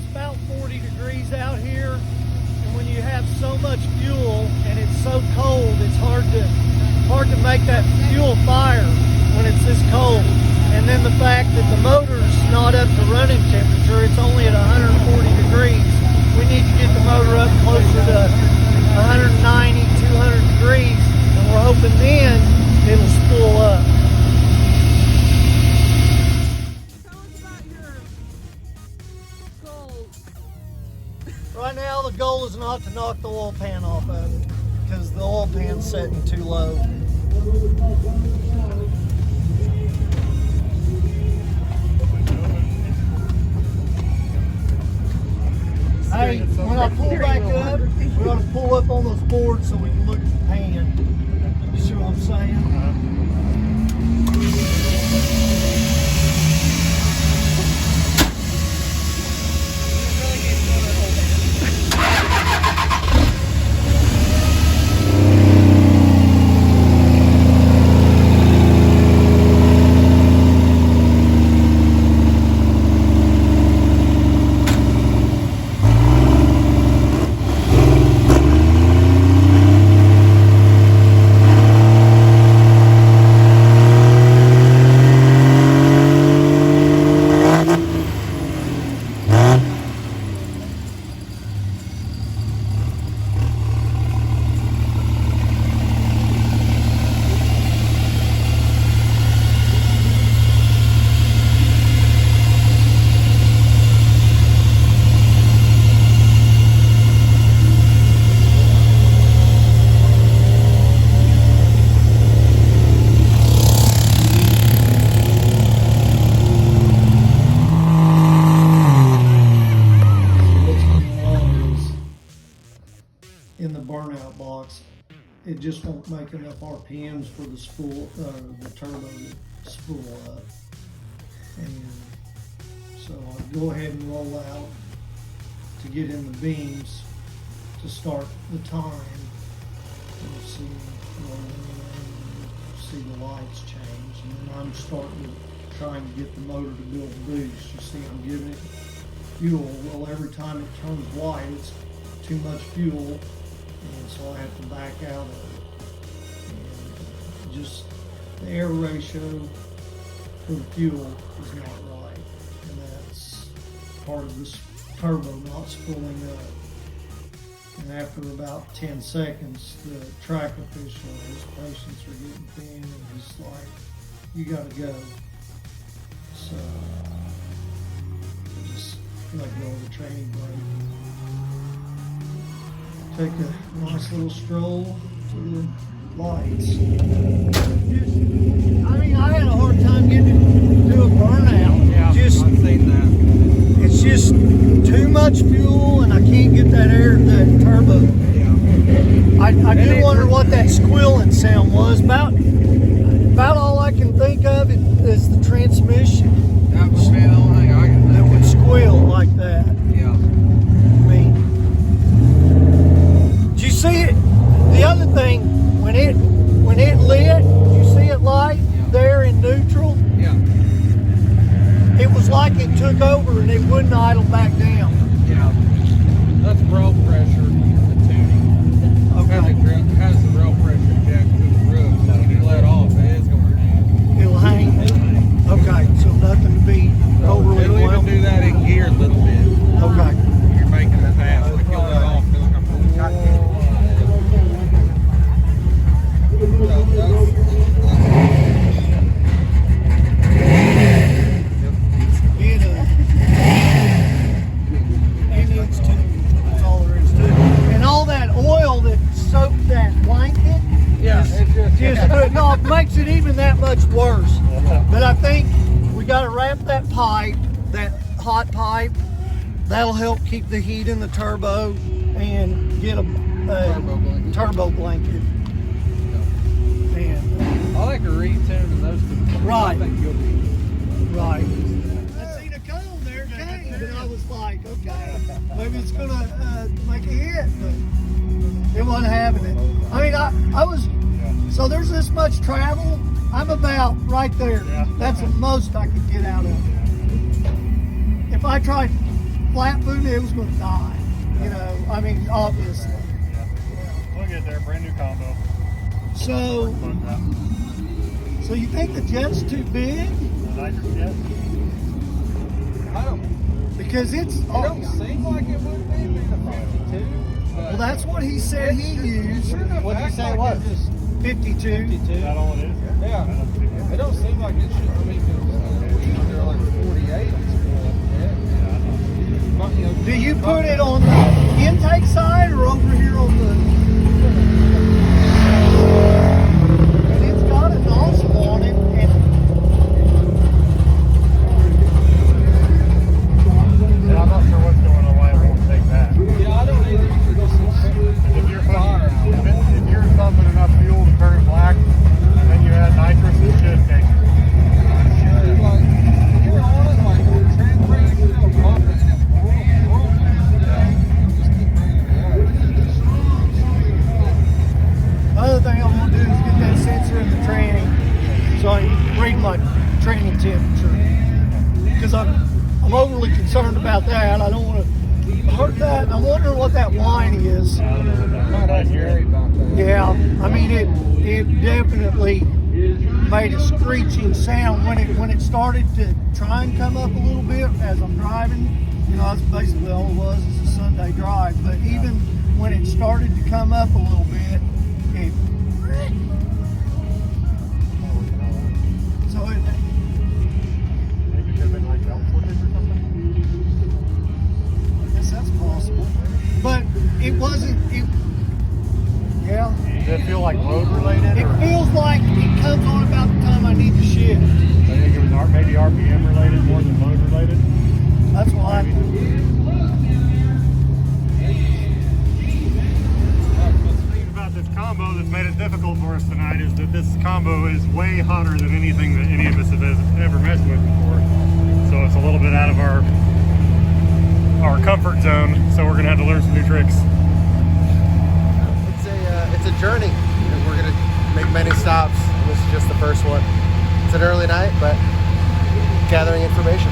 it's about 40 degrees out here, and when you have so much fuel and it's so cold, it's hard to make that fuel fire when it's this cold. And then the fact that the motor's not up to running temperature, it's only at 140 degrees. We need to get the motor up closer to 190, 200 degrees, and we're hoping then it'll spool up. Tell us about your goals. Right now the goal is not to knock the oil pan off of it, because the oil pan's setting too low. Hey, when I pull back up, we're going to pull up on those boards so we can look at the pan. You see what I'm saying? In the burnout box, it just won't make enough RPMs for the turbo to spool up. And so I'll go ahead and roll out to get in the beams to start the time. You'll see the lights change, and then I'm trying to get the motor to build boost. You see, I'm giving it fuel. Well, every time it turns white, it's too much fuel. And so I have to back out of it. And just the air ratio for the fuel is not right. And that's part of this turbo not spooling up. And after about 10 seconds, the track official, his patients are getting thin, and he's like, you gotta go. So I just let go of the training brake. Take a nice little stroll to the lights. I had a hard time getting to do a burnout. Yeah, I've seen that. It's just too much fuel, and I can't get that air, that turbo. Yeah. I do wonder what that squealing sound was. About all I can think of is the transmission. That would be the only thing I can think that would of. squeal like that. Yeah. Did you see it? The other thing, when it lit, did you see it light there in neutral? Yeah. It was like it took over and it wouldn't idle back down. Yeah. That's rail pressure in the tuning. Okay. It has the rail pressure jack to the roof, so when you let off, it is going to hang. It'll hang. Okay, so nothing to be overly It'll even do that in gear a little bit. Okay. You're making it fast, like you'll let off, feel like I'm going to That's all there is to it. And all that oil that soaked that blanket, it makes it even that much worse. But I think we got to wrap that pipe, that hot pipe. That'll help keep the heat in the turbo and get a turbo blanket. And I like a retune and those two. Right. I think you'll be right. I seen a cone there, and I was like, okay, maybe it's gonna make a hit, but it wasn't having it. I mean, I was. So there's this much travel. I'm about right there. That's the most I could get out of it. If I tried flat boot, it was going to die. You know, I mean, obviously. Yeah. We'll get there. Brand new combo. So, so you think the jet's too big? The nitrous jet? I don't. Because it's. It don't seem like it would be being a 52. Well, that's what he said he used. What did you say it was? 52. Is that all it is? Yeah. It don't seem like it should. I mean, they're like 48. Do you put it on the intake side or over here on the? And it's got a nozzle on it. Yeah, I'm not sure what's going on, why it won't take that. Yeah, I don't either. If you're pumping enough fuel to turn it black, and then you add nitrous, it should take it. Like, you're on it, like, transferring, you know, pumping and just keep bringing it up. Other thing I want to do is get that sensor in the tranny so I can read my tranny temperature. Because I'm overly concerned about that. I don't want to hurt that. And I'm wondering what that whine is. Might ask Gary about that. Yeah, I mean it definitely made a screeching sound when it started to try and come up a little bit as I'm driving. You know, that's basically all it was is a Sunday drive. But even when it started to come up a little bit, it so it Maybe it could have been like belt footage or something. I guess that's possible. But it wasn't yeah. Does it feel like road related? It feels like it comes on about the time I need to shift. I think it was maybe RPM related more than load related. That's why. The thing about this combo that's made it difficult for us tonight is that this combo is way hotter than anything that any of us have ever messed with before. So it's a little bit out of our comfort zone. So we're gonna have to learn some new tricks. It's a journey, and we're gonna make many stops. This is just the first one. It's an early night, but gathering information.